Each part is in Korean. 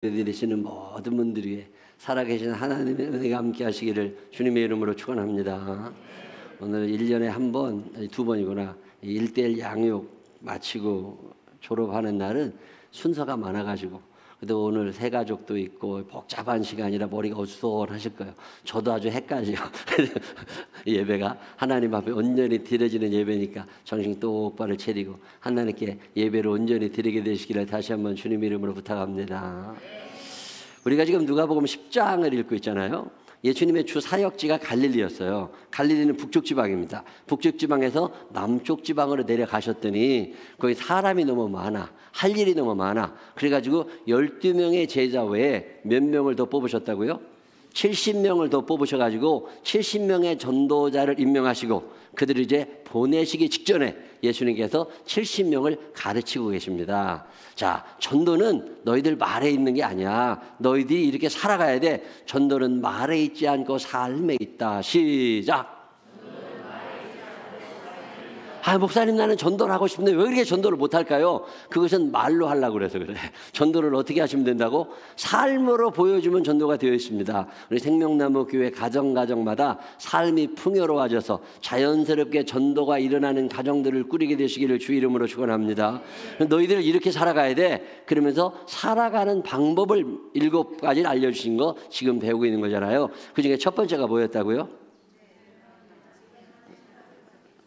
드리시는 모든 분들 위해 살아계신 하나님의 은혜가 함께 하시기를 주님의 이름으로 축원합니다. 오늘 1년에 한 번, 두 번이구나. 1:1 양육 마치고 졸업하는 날은 순서가 많아가지고, 그래도 오늘 새 가족도 있고 복잡한 시간이라 머리가 어수선하실 거예요. 저도 아주 헷갈려요. 예배가 하나님 앞에 온전히 드려지는 예배니까 정신 똑바로 차리고 하나님께 예배를 온전히 드리게 되시기를 다시 한번 주님 이름으로 부탁합니다. 우리가 지금 누가복음 10장을 읽고 있잖아요. 예수님의 주 사역지가 갈릴리였어요. 갈릴리는 북쪽 지방입니다. 북쪽 지방에서 남쪽 지방으로 내려가셨더니 거기 사람이 너무 많아, 할 일이 너무 많아. 그래가지고 12명의 제자 외에 몇 명을 더 뽑으셨다고요? 70명을 더 뽑으셔가지고 70명의 전도자를 임명하시고 그들을 이제 보내시기 직전에 예수님께서 70명을 가르치고 계십니다. 자, 전도는 너희들 말에 있는 게 아니야. 너희들이 이렇게 살아가야 돼. 전도는 말에 있지 않고 삶에 있다. 시작. 목사님 나는 전도를 하고 싶은데 왜 이렇게 전도를 못할까요? 그것은 말로 하려고 그래서 그래. 전도를 어떻게 하시면 된다고? 삶으로 보여주면 전도가 되어 있습니다. 우리 생명나무 교회 가정마다 삶이 풍요로워져서 자연스럽게 전도가 일어나는 가정들을 꾸리게 되시기를 주 이름으로 축원합니다. 너희들 이렇게 살아가야 돼. 그러면서 살아가는 방법을 7가지를 알려주신 거 지금 배우고 있는 거잖아요. 그중에 첫 번째가 뭐였다고요?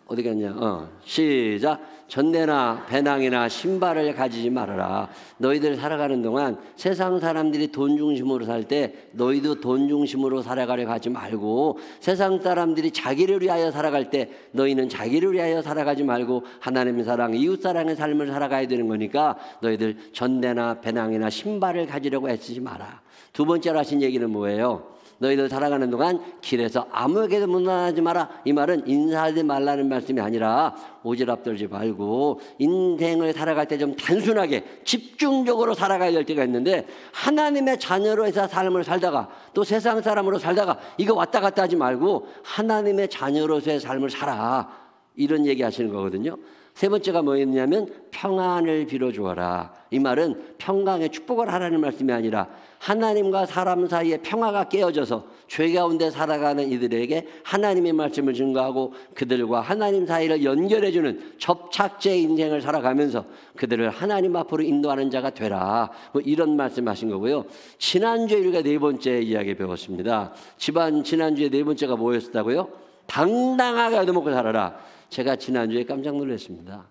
어디 갔냐? 시작. 전대나 배낭이나 신발을 가지지 말아라. 너희들 살아가는 동안 세상 사람들이 돈 중심으로 살 때 너희도 돈 중심으로 살아가려고 하지 말고, 세상 사람들이 자기를 위하여 살아갈 때 너희는 자기를 위하여 살아가지 말고 하나님의 사랑, 이웃 사랑의 삶을 살아가야 되는 거니까 너희들 전대나 배낭이나 신발을 가지려고 애쓰지 마라. 두 번째로 하신 얘기는 뭐예요? 너희들 살아가는 동안 길에서 아무에게도 문안하지 마라. 이 말은 인사하지 말라는 말씀이 아니라 오지랖 떨지 말고 인생을 살아갈 때 좀 단순하게 집중적으로 살아가야 될 때가 있는데, 하나님의 자녀로서 삶을 살다가 또 세상 사람으로 살다가 이거 왔다 갔다 하지 말고 하나님의 자녀로서의 삶을 살아. 이런 얘기 하시는 거거든요. 세 번째가 뭐였냐면 평안을 빌어주어라. 이 말은 평강의 축복을 하라는 말씀이 아니라 하나님과 사람 사이에 평화가 깨어져서 죄 가운데 살아가는 이들에게 하나님의 말씀을 증거하고 그들과 하나님 사이를 연결해주는 접착제 인생을 살아가면서 그들을 하나님 앞으로 인도하는 자가 되라. 이런 말씀하신 거고요. 지난주에 우리가 네 번째 이야기 배웠습니다. 지난주에 네 번째가 뭐였다고요? 당당하게 얻어먹고 살아라. 제가 지난주에 깜짝 놀랐습니다.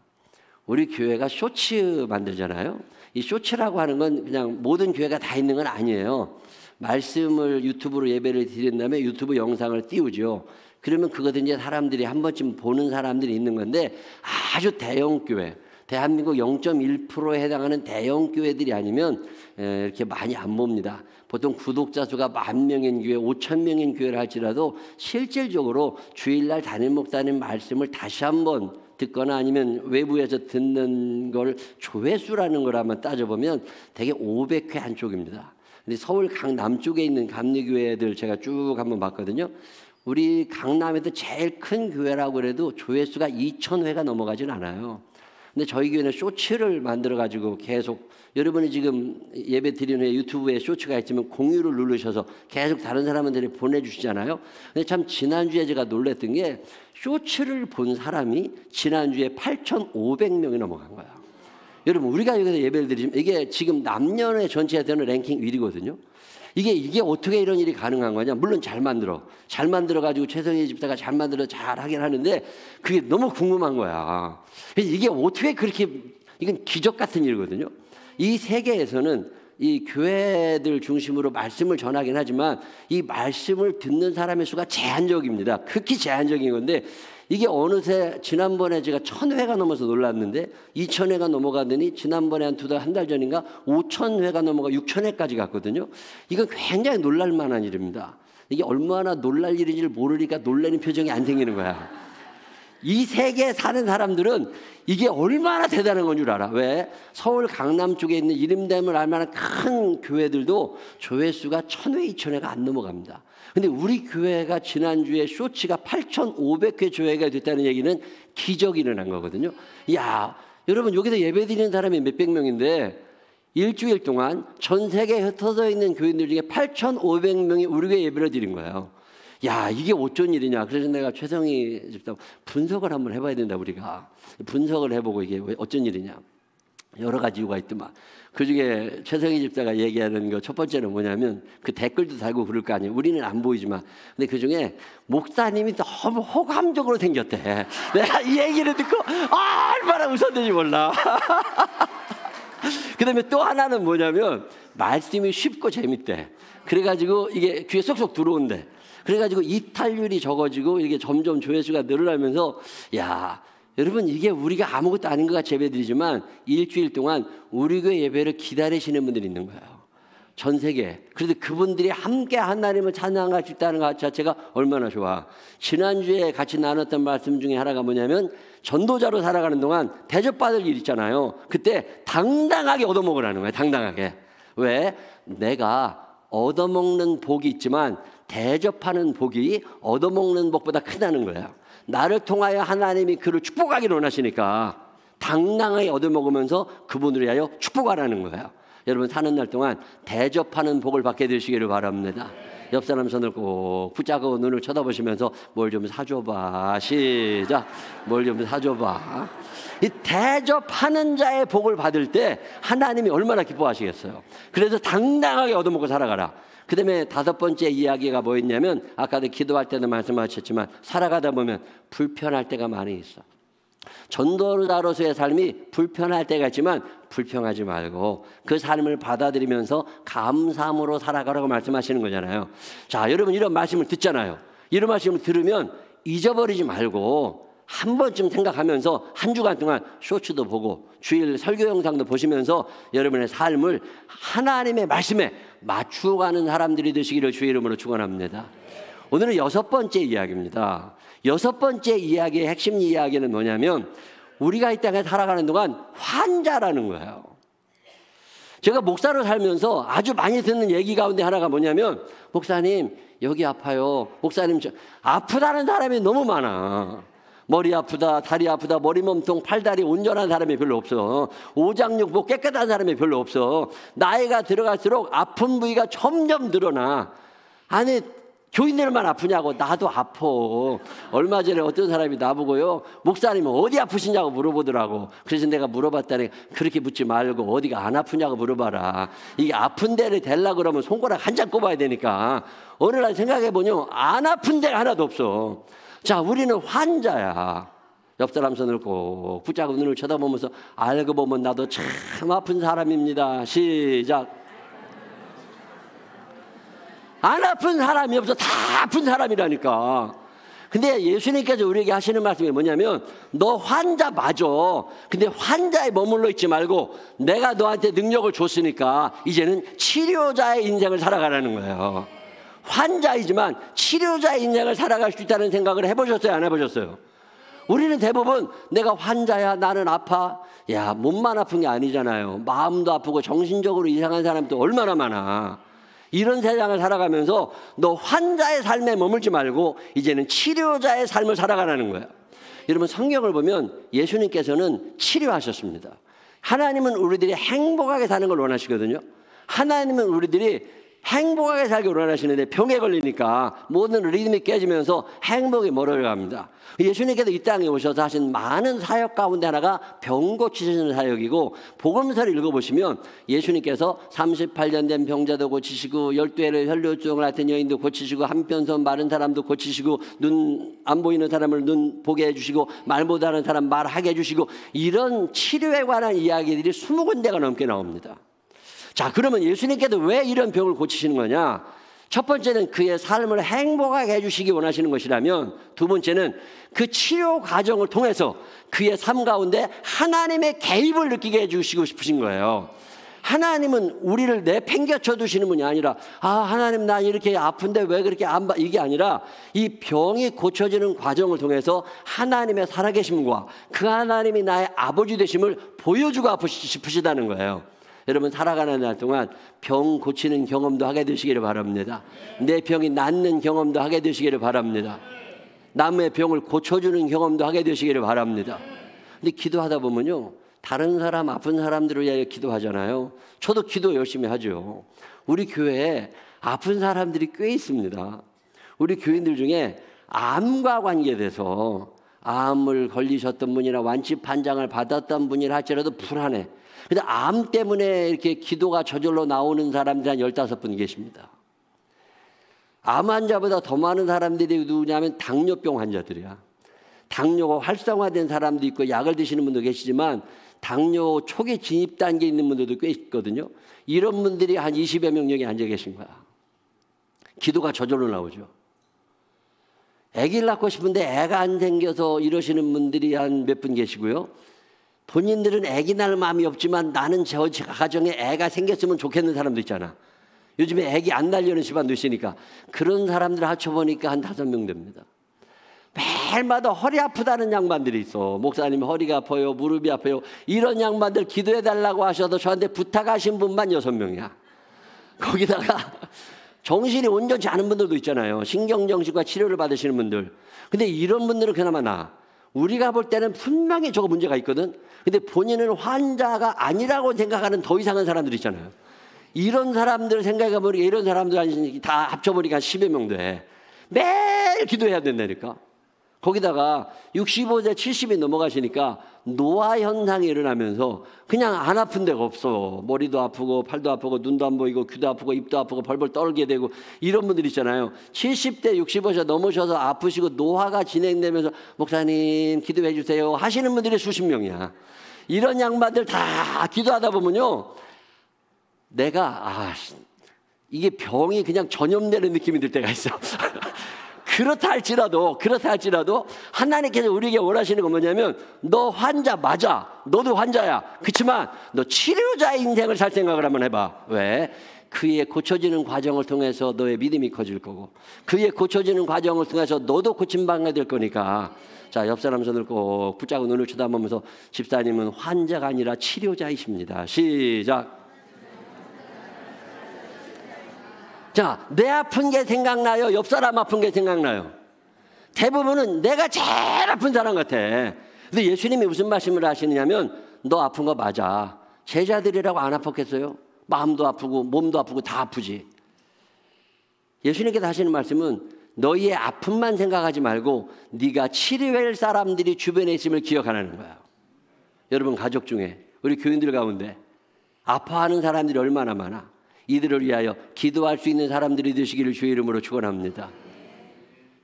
우리 교회가 쇼츠 만들잖아요. 이 쇼츠라고 하는 건 그냥 모든 교회가 다 있는 건 아니에요. 말씀을 유튜브로 예배를 드린 다음에 유튜브 영상을 띄우죠. 그러면 그것은 이제 사람들이 한 번쯤 보는 사람들이 있는 건데, 아주 대형 교회, 대한민국 0.1%에 해당하는 대형 교회들이 아니면 이렇게 많이 안 봅니다. 보통 구독자 수가 10,000명인 교회, 5,000명인 교회를 할지라도 실질적으로 주일날 담임 목사님 말씀을 다시 한번 듣거나 아니면 외부에서 듣는 걸 조회수라는 걸 한번 따져보면 대개 500회 안쪽입니다. 근데 서울 강남쪽에 있는 감리교회들 제가 쭉 한번 봤거든요. 우리 강남에서 제일 큰 교회라고 그래도 조회수가 2,000회가 넘어가진 않아요. 근데 저희 교회는 쇼츠를 만들어가지고 계속, 여러분이 지금 예배 드리는 후에 유튜브에 쇼츠가 있으면 공유를 누르셔서 계속 다른 사람들이 보내주시잖아요. 근데 참 지난주에 제가 놀랐던 게 쇼츠를 본 사람이 지난주에 8,500명이 넘어간 거예요. 여러분, 우리가 여기서 예배를 드리면 이게 지금 남녀의 전체에서는 랭킹 1위거든요. 이게 어떻게 이런 일이 가능한 거냐? 물론 잘 만들어가지고 최성희 집사가 잘 만들어 잘 하긴 하는데 그게 너무 궁금한 거야. 이게 어떻게 그렇게, 이건 기적 같은 일이거든요. 이 세계에서는 이 교회들 중심으로 말씀을 전하긴 하지만 이 말씀을 듣는 사람의 수가 제한적입니다. 극히 제한적인 건데, 이게 어느새 지난번에 제가 1,000회가 넘어서 놀랐는데 2,000회가 넘어가더니 지난번에 한 달 전인가 5,000회가 넘어가 6,000회까지 갔거든요. 이건 굉장히 놀랄 만한 일입니다. 이게 얼마나 놀랄 일인지를 모르니까 놀라는 표정이 안 생기는 거야. 이 세계에 사는 사람들은 이게 얼마나 대단한 건 줄 알아. 왜? 서울 강남 쪽에 있는 이름됨을 알만한 큰 교회들도 조회수가 1,000회, 2,000회가 안 넘어갑니다. 근데 우리 교회가 지난주에 쇼츠가 8,500회 조회가 됐다는 얘기는 기적이 일어난 거거든요. 야, 여러분 여기서 예배 드리는 사람이 몇백 명인데 일주일 동안 전 세계에 흩어져 있는 교인들 중에 8,500명이 우리 교회 예배를 드린 거예요. 야, 이게 어쩐 일이냐. 그래서 내가 최성희 집사 분석을 한번 해봐야 된다, 우리가. 분석을 해보고 이게 어쩐 일이냐. 여러 가지 이유가 있더만. 그 중에 최성희 집사가 얘기하는 거 첫 번째는 뭐냐면 그 댓글도 달고 그럴 거 아니에요. 우리는 안 보이지만. 근데 그 중에 목사님이 너무 호감적으로 생겼대. 내가 이 얘기를 듣고 얼마나 웃었는지 몰라. 그 다음에 또 하나는 뭐냐면 말씀이 쉽고 재밌대. 그래가지고 이게 귀에 쏙쏙 들어온대. 그래가지고 이탈률이 적어지고 이게 점점 조회수가 늘어나면서 야, 여러분 이게 우리가 아무것도 아닌 것 같이 예배드리지만 일주일 동안 우리 교회 예배를 기다리시는 분들이 있는 거예요. 전 세계. 그래서 그분들이 함께 하나님을 찬양할 수 있다는 것 자체가 얼마나 좋아. 지난주에 같이 나눴던 말씀 중에 하나가 뭐냐면 전도자로 살아가는 동안 대접받을 일 있잖아요. 그때 당당하게 얻어먹으라는 거예요. 당당하게. 왜? 내가 얻어먹는 복이 있지만 대접하는 복이 얻어먹는 복보다 크다는 거예요. 나를 통하여 하나님이 그를 축복하기를 원하시니까 당당하게 얻어먹으면서 그분을 위하여 축복하라는 거예요. 여러분 사는 날 동안 대접하는 복을 받게 되시기를 바랍니다. 옆 사람 손을 꼭 붙잡고 눈을 쳐다보시면서 뭘 좀 사줘봐. 시작. 뭘 좀 사줘봐. 이 대접하는 자의 복을 받을 때 하나님이 얼마나 기뻐하시겠어요. 그래서 당당하게 얻어먹고 살아가라. 그 다음에 다섯 번째 이야기가 뭐였냐면 아까도 기도할 때도 말씀하셨지만 살아가다 보면 불편할 때가 많이 있어. 전도자로서의 삶이 불편할 때가 있지만 불평하지 말고 그 삶을 받아들이면서 감사함으로 살아가라고 말씀하시는 거잖아요. 자, 여러분 이런 말씀을 듣잖아요. 이런 말씀을 들으면 잊어버리지 말고 한 번쯤 생각하면서 한 주간 동안 쇼츠도 보고 주일 설교 영상도 보시면서 여러분의 삶을 하나님의 말씀에 맞추어가는 사람들이 되시기를 주의 이름으로 축원합니다. 오늘은 여섯 번째 이야기입니다. 여섯 번째 이야기의 핵심 이야기는 뭐냐면 우리가 이 땅에 살아가는 동안 환자라는 거예요. 제가 목사로 살면서 아주 많이 듣는 얘기 가운데 하나가 뭐냐면 목사님 여기 아파요. 목사님 아프다는 사람이 너무 많아. 머리 아프다, 다리 아프다, 머리 몸통, 팔다리 온전한 사람이 별로 없어. 오장육부 깨끗한 사람이 별로 없어. 나이가 들어갈수록 아픈 부위가 점점 늘어나. 아니 교인들만 아프냐고. 나도 아파. 얼마 전에 어떤 사람이 나보고요 목사님은 어디 아프시냐고 물어보더라고. 그래서 내가 물어봤더니 그렇게 묻지 말고 어디가 안 아프냐고 물어봐라. 이게 아픈 데를 대려고 그러면 손가락 한 장 꼽아야 되니까 어느 날 생각해보니 안 아픈 데가 하나도 없어. 자, 우리는 환자야. 옆 사람 손을 꼭 붙잡고 눈을 쳐다보면서 알고 보면 나도 참 아픈 사람입니다. 시작. 안 아픈 사람이 없어. 다 아픈 사람이라니까. 근데 예수님께서 우리에게 하시는 말씀이 뭐냐면 너 환자 맞아. 근데 환자에 머물러 있지 말고 내가 너한테 능력을 줬으니까 이제는 치료자의 인생을 살아가라는 거예요. 환자이지만 치료자의 인생을 살아갈 수 있다는 생각을 해보셨어요? 안 해보셨어요? 우리는 대부분 내가 환자야, 나는 아파. 야, 몸만 아픈 게 아니잖아요. 마음도 아프고 정신적으로 이상한 사람도 얼마나 많아. 이런 세상을 살아가면서 너 환자의 삶에 머물지 말고 이제는 치료자의 삶을 살아가라는 거야. 여러분 성경을 보면 예수님께서는 치료하셨습니다. 하나님은 우리들이 행복하게 사는 걸 원하시거든요. 하나님은 우리들이 행복하게 살기 원하시는데 병에 걸리니까 모든 리듬이 깨지면서 행복이 멀어져갑니다. 예수님께서 이 땅에 오셔서 하신 많은 사역 가운데 하나가 병 고치시는 사역이고 복음서를 읽어보시면 예수님께서 38년 된 병자도 고치시고 12회를 혈류증을 앓던 여인도 고치시고 한편손 마른 사람도 고치시고 눈 안 보이는 사람을 눈 보게 해주시고 말 못하는 사람 말하게 해주시고 이런 치료에 관한 이야기들이 20군데가 넘게 나옵니다. 자, 그러면 예수님께서 왜 이런 병을 고치시는 거냐? 첫 번째는 그의 삶을 행복하게 해주시기 원하시는 것이라면 두 번째는 그 치료 과정을 통해서 그의 삶 가운데 하나님의 개입을 느끼게 해주시고 싶으신 거예요. 하나님은 우리를 내팽개쳐 두시는 분이 아니라 하나님 난 이렇게 아픈데 왜 그렇게 안 봐 이게 아니라 이 병이 고쳐지는 과정을 통해서 하나님의 살아계심과 그 하나님이 나의 아버지 되심을 보여주고 아프시 싶으시다는 거예요. 여러분 살아가는 날 동안 병 고치는 경험도 하게 되시기를 바랍니다. 내 병이 낫는 경험도 하게 되시기를 바랍니다. 남의 병을 고쳐주는 경험도 하게 되시기를 바랍니다. 근데 기도하다 보면요 다른 사람, 아픈 사람들을 위하여 기도하잖아요. 저도 기도 열심히 하죠. 우리 교회에 아픈 사람들이 꽤 있습니다. 우리 교인들 중에 암과 관계돼서 암을 걸리셨던 분이나 완치 판정을 받았던 분이라 할지라도 불안해. 근데 암 때문에 이렇게 기도가 저절로 나오는 사람들이 한 15분 계십니다. 암 환자보다 더 많은 사람들이 누구냐면 당뇨병 환자들이야. 당뇨가 활성화된 사람도 있고 약을 드시는 분도 계시지만 당뇨 초기 진입 단계에 있는 분들도 꽤 있거든요. 이런 분들이 한 20여 명 여기 앉아 계신 거야. 기도가 저절로 나오죠. 아기를 낳고 싶은데 애가 안 생겨서 이러시는 분들이 한 몇 분 계시고요. 본인들은 아기 낳을 마음이 없지만 나는 저 가정에 애가 생겼으면 좋겠는 사람도 있잖아. 요즘에 아기 안 낳으려는 집안도 있으니까 그런 사람들 합쳐보니까 한 5명 됩니다. 매일마다 허리 아프다는 양반들이 있어. 목사님 허리가 아파요, 무릎이 아파요. 이런 양반들 기도해달라고 하셔도 저한테 부탁하신 분만 6명이야. 거기다가 정신이 온전치 않은 분들도 있잖아요. 신경정신과 치료를 받으시는 분들. 근데 이런 분들은 그나마 나아. 우리가 볼 때는 분명히 저거 문제가 있거든. 근데 본인은 환자가 아니라고 생각하는 더 이상한 사람들 있잖아요. 이런 사람들 생각해보니까 이런 사람들 다 합쳐보니까 10여 명 돼. 매일 기도해야 된다니까. 거기다가 65세 70이 넘어가시니까 노화 현상이 일어나면서 그냥 안 아픈 데가 없어. 머리도 아프고 팔도 아프고 눈도 안 보이고 귀도 아프고 입도 아프고 벌벌 떨게 되고 이런 분들 있잖아요. 70대 65세 넘으셔서 아프시고 노화가 진행되면서 목사님 기도해 주세요 하시는 분들이 수십 명이야. 이런 양반들 다 기도하다 보면요. 내가 이게 병이 그냥 전염되는 느낌이 들 때가 있어. 그렇다 할지라도 하나님께서 우리에게 원하시는 건 뭐냐면 너 환자 맞아. 너도 환자야. 그렇지만 너 치료자의 인생을 살 생각을 한번 해봐. 왜? 그의 고쳐지는 과정을 통해서 너의 믿음이 커질 거고 그의 고쳐지는 과정을 통해서 너도 고침받게 될 거니까. 자, 옆 사람 손을 꼭 붙잡고 눈을 쳐다보면서 집사님은 환자가 아니라 치료자이십니다. 시작. 자, 내 아픈 게 생각나요? 옆 사람 아픈 게 생각나요? 대부분은 내가 제일 아픈 사람 같아. 근데 예수님이 무슨 말씀을 하시느냐면 너 아픈 거 맞아. 제자들이라고 안 아팠겠어요? 마음도 아프고 몸도 아프고 다 아프지. 예수님께서 하시는 말씀은 너희의 아픔만 생각하지 말고 네가 치료할 사람들이 주변에 있음을 기억하라는 거야. 여러분 가족 중에 우리 교인들 가운데 아파하는 사람들이 얼마나 많아. 이들을 위하여 기도할 수 있는 사람들이 되시기를 주의 이름으로 축원합니다.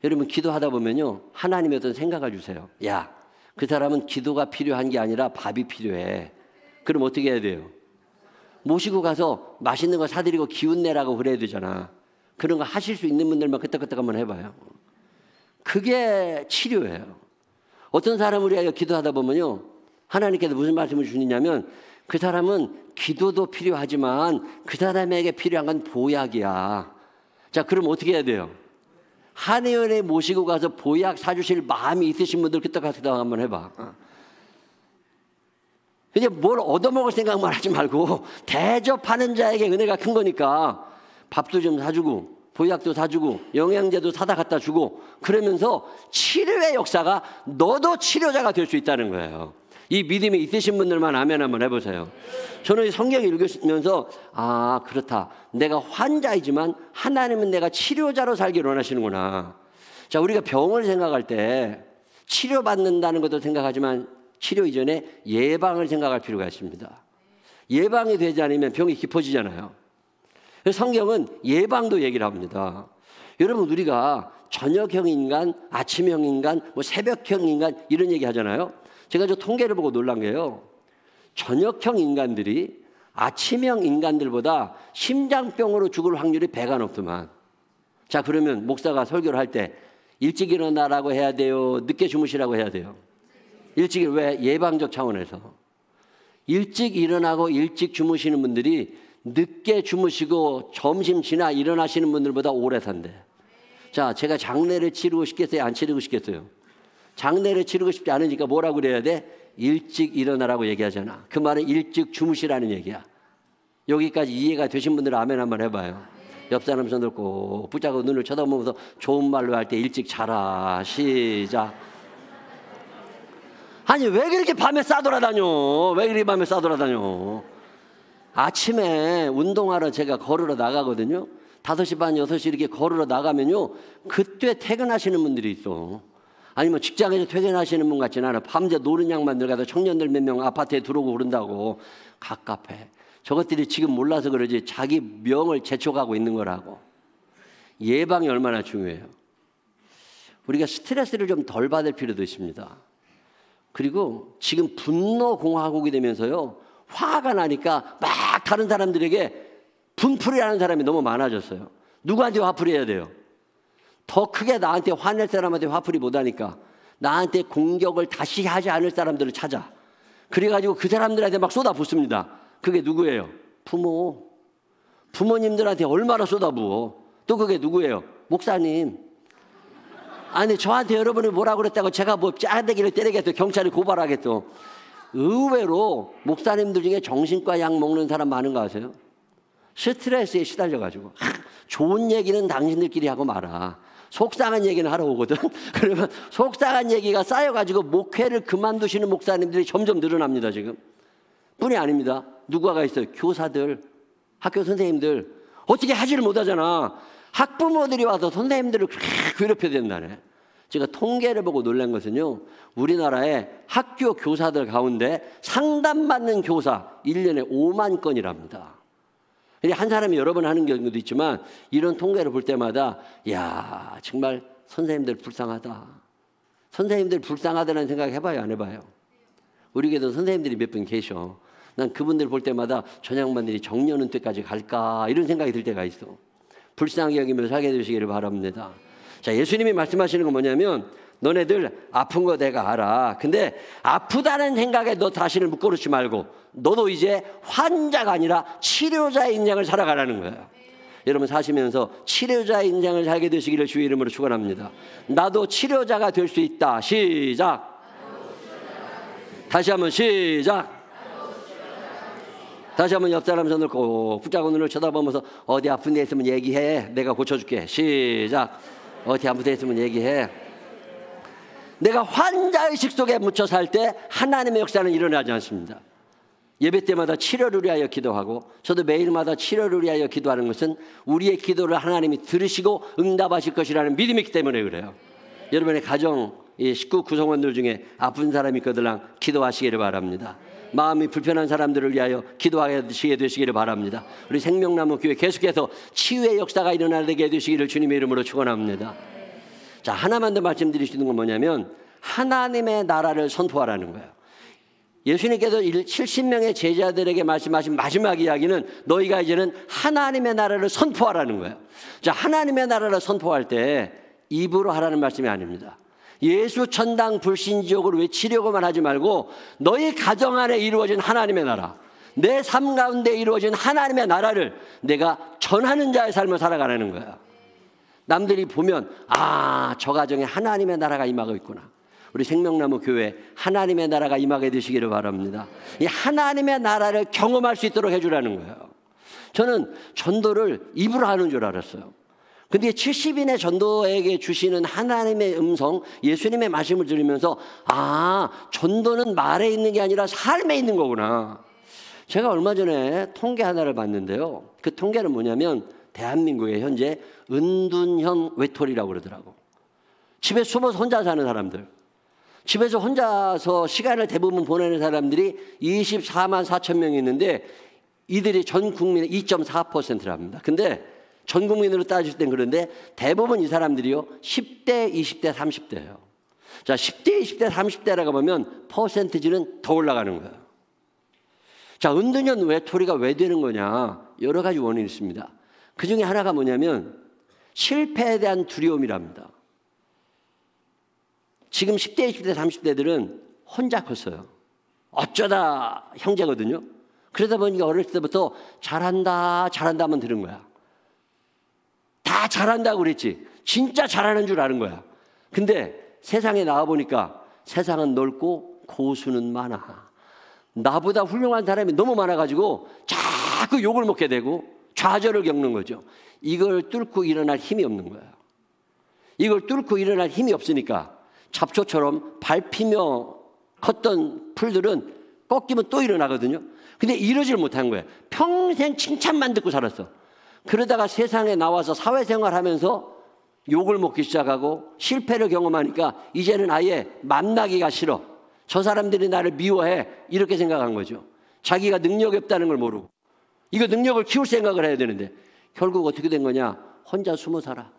여러분 기도하다 보면요 하나님의 어떤 생각을 주세요. 야, 그 사람은 기도가 필요한 게 아니라 밥이 필요해. 그럼 어떻게 해야 돼요? 모시고 가서 맛있는 거 사드리고 기운 내라고 그래야 되잖아. 그런 거 하실 수 있는 분들만 끄떡끄떡 한번 해봐요. 그게 치료예요. 어떤 사람을 위하여 기도하다 보면요 하나님께서 무슨 말씀을 주시냐면 그 사람은 기도도 필요하지만 그 사람에게 필요한 건 보약이야. 자, 그럼 어떻게 해야 돼요? 한의원에 모시고 가서 보약 사주실 마음이 있으신 분들 끄떡끄떡 한번 해봐. 그냥 뭘 얻어먹을 생각만 하지 말고 대접하는 자에게 은혜가 큰 거니까 밥도 좀 사주고 보약도 사주고 영양제도 사다 갖다 주고 그러면서 치료의 역사가 너도 치료자가 될 수 있다는 거예요. 이 믿음이 있으신 분들만 아멘 한번 해보세요. 저는 성경 읽으면서 그렇다. 내가 환자이지만 하나님은 내가 치료자로 살기를 원하시는구나. 자, 우리가 병을 생각할 때 치료받는다는 것도 생각하지만 치료 이전에 예방을 생각할 필요가 있습니다. 예방이 되지 않으면 병이 깊어지잖아요. 그래서 성경은 예방도 얘기를 합니다. 여러분 우리가 저녁형 인간, 아침형 인간, 새벽형 인간 이런 얘기 하잖아요. 제가 저 통계를 보고 놀란 게요. 저녁형 인간들이 아침형 인간들보다 심장병으로 죽을 확률이 100가 높더만. 자, 그러면 목사가 설교를 할 때 일찍 일어나라고 해야 돼요? 늦게 주무시라고 해야 돼요? 일찍. 왜? 예방적 차원에서. 일찍 일어나고 일찍 주무시는 분들이 늦게 주무시고 점심 지나 일어나시는 분들보다 오래 산대. 자, 제가 장례를 치르고 싶겠어요? 안 치르고 싶겠어요? 장례를 치르고 싶지 않으니까 뭐라고 그래야 돼? 일찍 일어나라고 얘기하잖아. 그 말은 일찍 주무시라는 얘기야. 여기까지 이해가 되신 분들은 아멘 한번 해봐요. 옆 사람 손 들고 붙잡고 눈을 쳐다보면서 좋은 말로 할 때 일찍 자라. 시작. 아니 왜 그렇게 밤에 싸돌아다녀? 왜 그렇게 밤에 싸돌아다녀? 아침에 운동하러 제가 걸으러 나가거든요. 5시 반, 6시 이렇게 걸으러 나가면요, 그때 퇴근하시는 분들이 있어. 아니면 직장에서 퇴근하시는 분 같지는 않아. 밤새 노는 양반들 가서 청년들 몇 명 아파트에 들어오고 그런다고. 갑갑해. 저것들이 지금 몰라서 그러지 자기 명을 재촉하고 있는 거라고. 예방이 얼마나 중요해요. 우리가 스트레스를 좀 덜 받을 필요도 있습니다. 그리고 지금 분노 공화국이 되면서요, 화가 나니까 막 다른 사람들에게 분풀이하는 사람이 너무 많아졌어요. 누구한테 화풀이해야 돼요? 더 크게 나한테 화낼 사람한테 화풀이 못하니까 나한테 공격을 다시 하지 않을 사람들을 찾아. 그래가지고 그 사람들한테 막 쏟아붓습니다. 그게 누구예요? 부모. 부모님들한테 얼마나 쏟아부어. 또 그게 누구예요? 목사님. 아니 저한테 여러분이 뭐라고 그랬다고 제가 뭐 짜대기를 때리겠어, 경찰에 고발하겠어. 의외로 목사님들 중에 정신과 약 먹는 사람 많은 거 아세요? 스트레스에 시달려가지고. 좋은 얘기는 당신들끼리 하고 말아. 속상한 얘기는 하러 오거든. 그러면 속상한 얘기가 쌓여가지고 목회를 그만두시는 목사님들이 점점 늘어납니다. 지금 뿐이 아닙니다. 누구가 있어요? 교사들, 학교 선생님들. 어떻게 하지를 못하잖아. 학부모들이 와서 선생님들을 그렇게 괴롭혀야 된다네. 제가 통계를 보고 놀란 것은요, 우리나라의 학교 교사들 가운데 상담받는 교사 1년에 5만 건이랍니다. 한 사람이 여러 번 하는 경우도 있지만 이런 통계를 볼 때마다 야, 정말 선생님들 불쌍하다. 선생님들 불쌍하다는 생각 해봐요, 안 해봐요? 우리 교회도 선생님들이 몇 분 계셔. 난 그분들 볼 때마다 저 양반들이 정년은 때까지 갈까 이런 생각이 들 때가 있어. 불쌍하게 여기면서 살게 되시기를 바랍니다. 자, 예수님이 말씀하시는 건 뭐냐면 너네들 아픈 거 내가 알아. 근데 아프다는 생각에 너 자신을 묶어놓지 말고 너도 이제 환자가 아니라 치료자의 인생을 살아가라는 거예요. 여러분 사시면서 치료자의 인생을 살게 되시기를 주의 이름으로 축원합니다. 나도 치료자가 될 수 있다. 시작. 다시 한번 시작. 다시 한번 옆 사람 손을 꼭 붙잡고 눈을 쳐다보면서 어디 아픈 데 있으면 얘기해. 내가 고쳐줄게. 시작. 어디 아픈 데 있으면 얘기해. 내가 환자의식 속에 묻혀 살 때 하나님의 역사는 일어나지 않습니다. 예배 때마다 치료를 위하여 기도하고 저도 매일마다 치료를 위하여 기도하는 것은 우리의 기도를 하나님이 들으시고 응답하실 것이라는 믿음이 있기 때문에 그래요. 여러분의 가정, 식구 구성원들 중에 아픈 사람이 있거든 기도하시기를 바랍니다. 마음이 불편한 사람들을 위하여 기도하시게 되시기를 바랍니다. 우리 생명나무 교회 계속해서 치유의 역사가 일어나게 되시기를 주님의 이름으로 축원합니다. 자, 하나만 더 말씀드리시는 건 뭐냐면 하나님의 나라를 선포하라는 거예요. 예수님께서 70명의 제자들에게 말씀하신 마지막 이야기는 너희가 이제는 하나님의 나라를 선포하라는 거예요. 자, 하나님의 나라를 선포할 때 입으로 하라는 말씀이 아닙니다. 예수 천당 불신지옥을 외치려고만 하지 말고 너희 가정 안에 이루어진 하나님의 나라, 내 삶 가운데 이루어진 하나님의 나라를 내가 전하는 자의 삶을 살아가라는 거예요. 남들이 보면 아, 저 가정에 하나님의 나라가 임하고 있구나. 우리 생명나무 교회 하나님의 나라가 임하게 되시기를 바랍니다. 이 하나님의 나라를 경험할 수 있도록 해주라는 거예요. 저는 전도를 입으로 하는 줄 알았어요. 근데 70인의 전도에게 주시는 하나님의 음성, 예수님의 말씀을 들으면서 아, 전도는 말에 있는 게 아니라 삶에 있는 거구나. 제가 얼마 전에 통계 하나를 봤는데요. 그 통계는 뭐냐면 대한민국에 현재 은둔형 외톨이라고 그러더라고. 집에 숨어서 혼자 사는 사람들, 집에서 혼자서 시간을 대부분 보내는 사람들이 24만 4천 명이 있는데 이들이 전 국민의 2.4%랍니다. 근데 전 국민으로 따질 땐 그런데 대부분 이 사람들이요 10대, 20대, 30대예요. 자, 10대, 20대, 30대라고 보면 퍼센티지는 더 올라가는 거예요. 자, 은둔형 외톨이가 왜 되는 거냐? 여러 가지 원인이 있습니다. 그 중에 하나가 뭐냐면 실패에 대한 두려움이랍니다. 지금 10대, 20대, 30대들은 혼자 컸어요. 어쩌다 형제거든요. 그러다 보니까 어렸을 때부터 잘한다, 잘한다만 들은 거야. 다 잘한다고 그랬지. 진짜 잘하는 줄 아는 거야. 근데 세상에 나와보니까 세상은 넓고 고수는 많아. 나보다 훌륭한 사람이 너무 많아가지고 자꾸 욕을 먹게 되고 좌절을 겪는 거죠. 이걸 뚫고 일어날 힘이 없는 거예요. 이걸 뚫고 일어날 힘이 없으니까 잡초처럼 밟히며 컸던 풀들은 꺾이면 또 일어나거든요. 근데 이러질 못한 거예요. 평생 칭찬만 듣고 살았어. 그러다가 세상에 나와서 사회생활하면서 욕을 먹기 시작하고 실패를 경험하니까 이제는 아예 만나기가 싫어. 저 사람들이 나를 미워해. 이렇게 생각한 거죠. 자기가 능력이 없다는 걸 모르고. 이거 능력을 키울 생각을 해야 되는데 결국 어떻게 된 거냐? 혼자 숨어 살아.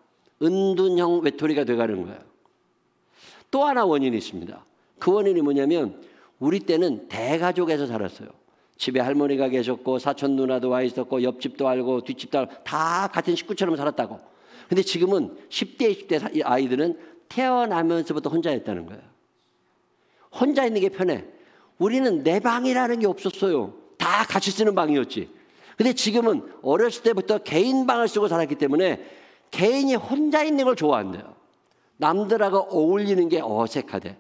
은둔형 외톨이가 돼가는 거예요. 또 하나 원인이 있습니다. 그 원인이 뭐냐면 우리 때는 대가족에서 살았어요. 집에 할머니가 계셨고 사촌 누나도 와 있었고 옆집도 알고 뒷집도 알고 다 같은 식구처럼 살았다고. 근데 지금은 10대, 20대 아이들은 태어나면서부터 혼자였다는 거예요. 혼자 있는 게 편해. 우리는 내 방이라는 게 없었어요. 다 같이 쓰는 방이었지. 근데 지금은 어렸을 때부터 개인 방을 쓰고 살았기 때문에 개인이 혼자 있는 걸 좋아한대요. 남들하고 어울리는 게 어색하대.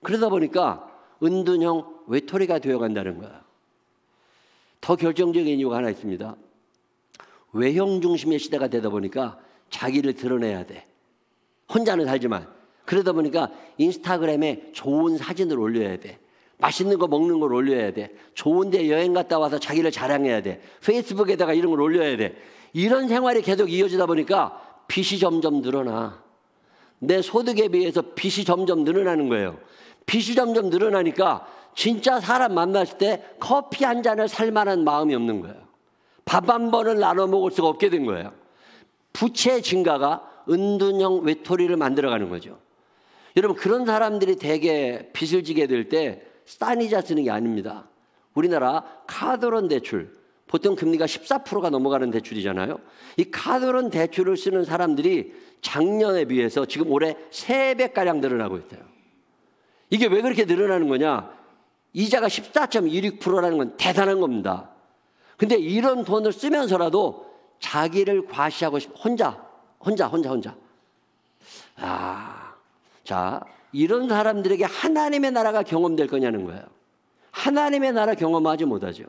그러다 보니까 은둔형 외톨이가 되어간다는 거야. 더 결정적인 이유가 하나 있습니다. 외형 중심의 시대가 되다 보니까 자기를 드러내야 돼. 혼자는 살지만. 그러다 보니까 인스타그램에 좋은 사진을 올려야 돼. 맛있는 거 먹는 걸 올려야 돼. 좋은 데 여행 갔다 와서 자기를 자랑해야 돼. 페이스북에다가 이런 걸 올려야 돼. 이런 생활이 계속 이어지다 보니까 빚이 점점 늘어나. 내 소득에 비해서 빚이 점점 늘어나는 거예요. 빚이 점점 늘어나니까 진짜 사람 만났을 때 커피 한 잔을 살 만한 마음이 없는 거예요. 밥 한 번을 나눠 먹을 수가 없게 된 거예요. 부채 증가가 은둔형 외톨이를 만들어가는 거죠. 여러분 그런 사람들이 대개 빚을 지게 될 때 싼 이자 쓰는 게 아닙니다. 우리나라 카드론 대출 보통 금리가 14%가 넘어가는 대출이잖아요. 이 카드론 대출을 쓰는 사람들이 작년에 비해서 지금 올해 3배가량 늘어나고 있어요. 이게 왜 그렇게 늘어나는 거냐? 이자가 14.16%라는 건 대단한 겁니다. 근데 이런 돈을 쓰면서라도 자기를 과시하고 싶어. 혼자. 자, 이런 사람들에게 하나님의 나라가 경험될 거냐는 거예요. 하나님의 나라 경험하지 못하죠.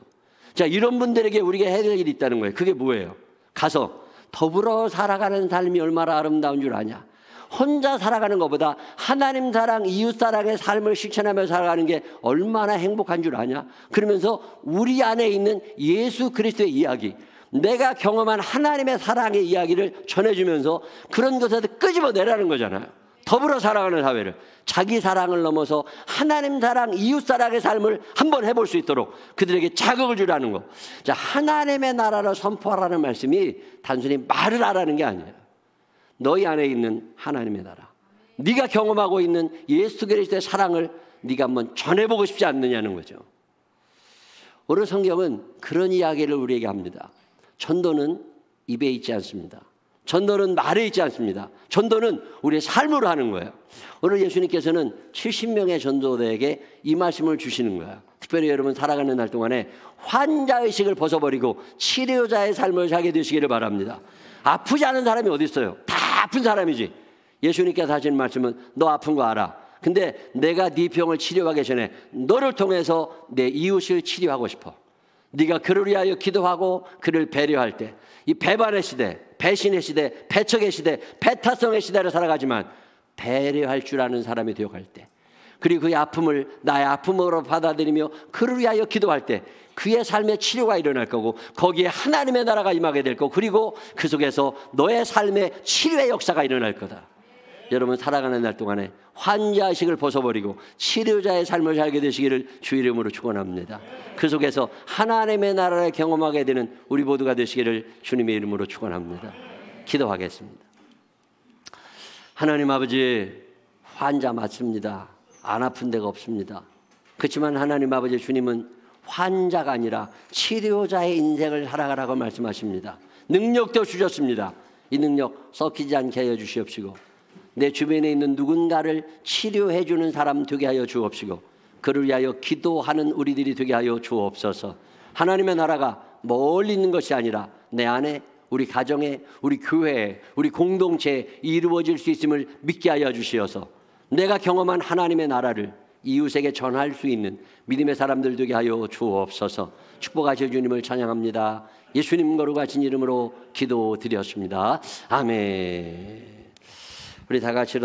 자, 이런 분들에게 우리가 해야 될 일이 있다는 거예요. 그게 뭐예요? 가서 더불어 살아가는 삶이 얼마나 아름다운 줄 아냐? 혼자 살아가는 것보다 하나님 사랑, 이웃 사랑의 삶을 실천하며 살아가는 게 얼마나 행복한 줄 아냐? 그러면서 우리 안에 있는 예수 그리스도의 이야기, 내가 경험한 하나님의 사랑의 이야기를 전해주면서 그런 것에서 끄집어내라는 거잖아요. 더불어 살아가는 사회를, 자기 사랑을 넘어서 하나님 사랑, 이웃 사랑의 삶을 한번 해볼 수 있도록 그들에게 자극을 주라는 거. 자, 하나님의 나라를 선포하라는 말씀이 단순히 말을 하라는 게 아니에요. 너희 안에 있는 하나님의 나라, 네가 경험하고 있는 예수 그리스도의 사랑을 네가 한번 전해보고 싶지 않느냐는 거죠. 오늘 성경은 그런 이야기를 우리에게 합니다. 전도는 입에 있지 않습니다. 전도는 말에 있지 않습니다. 전도는 우리의 삶으로 하는 거예요. 오늘 예수님께서는 70명의 전도자에게 이 말씀을 주시는 거예요. 특별히 여러분 살아가는 날 동안에 환자의식을 벗어버리고 치료자의 삶을 살게 되시기를 바랍니다. 아프지 않은 사람이 어디 있어요? 다 아픈 사람이지. 예수님께서 하시는 말씀은 너 아픈 거 알아. 근데 내가 네 병을 치료하기 전에 너를 통해서 내 이웃을 치료하고 싶어. 네가 그를 위하여 기도하고 그를 배려할 때, 이 배반의 시대, 배신의 시대, 배척의 시대, 배타성의 시대를 살아가지만 배려할 줄 아는 사람이 되어갈 때, 그리고 그의 아픔을 나의 아픔으로 받아들이며 그를 위하여 기도할 때 그의 삶의 치료가 일어날 거고 거기에 하나님의 나라가 임하게 될 거고 그리고 그 속에서 너의 삶의 치료의 역사가 일어날 거다. 여러분 살아가는 날 동안에 환자의식을 벗어버리고 치료자의 삶을 살게 되시기를 주 이름으로 축원합니다. 그 속에서 하나님의 나라를 경험하게 되는 우리 모두가 되시기를 주님의 이름으로 축원합니다. 기도하겠습니다. 하나님 아버지, 환자 맞습니다. 안 아픈 데가 없습니다. 그렇지만 하나님 아버지, 주님은 환자가 아니라 치료자의 인생을 살아가라고 말씀하십니다. 능력도 주셨습니다. 이 능력 썩히지 않게 하여 주시옵시고 내 주변에 있는 누군가를 치료해 주는 사람 되게 하여 주옵시고 그를 위하여 기도하는 우리들이 되게 하여 주옵소서. 하나님의 나라가 멀리 있는 것이 아니라 내 안에, 우리 가정에, 우리 교회에, 우리 공동체에 이루어질 수 있음을 믿게 하여 주시어서 내가 경험한 하나님의 나라를 이웃에게 전할 수 있는 믿음의 사람들 되게 하여 주옵소서. 축복하실 주님을 찬양합니다. 예수님 거룩하신 이름으로 기도드렸습니다. 아멘. 우리 다 같이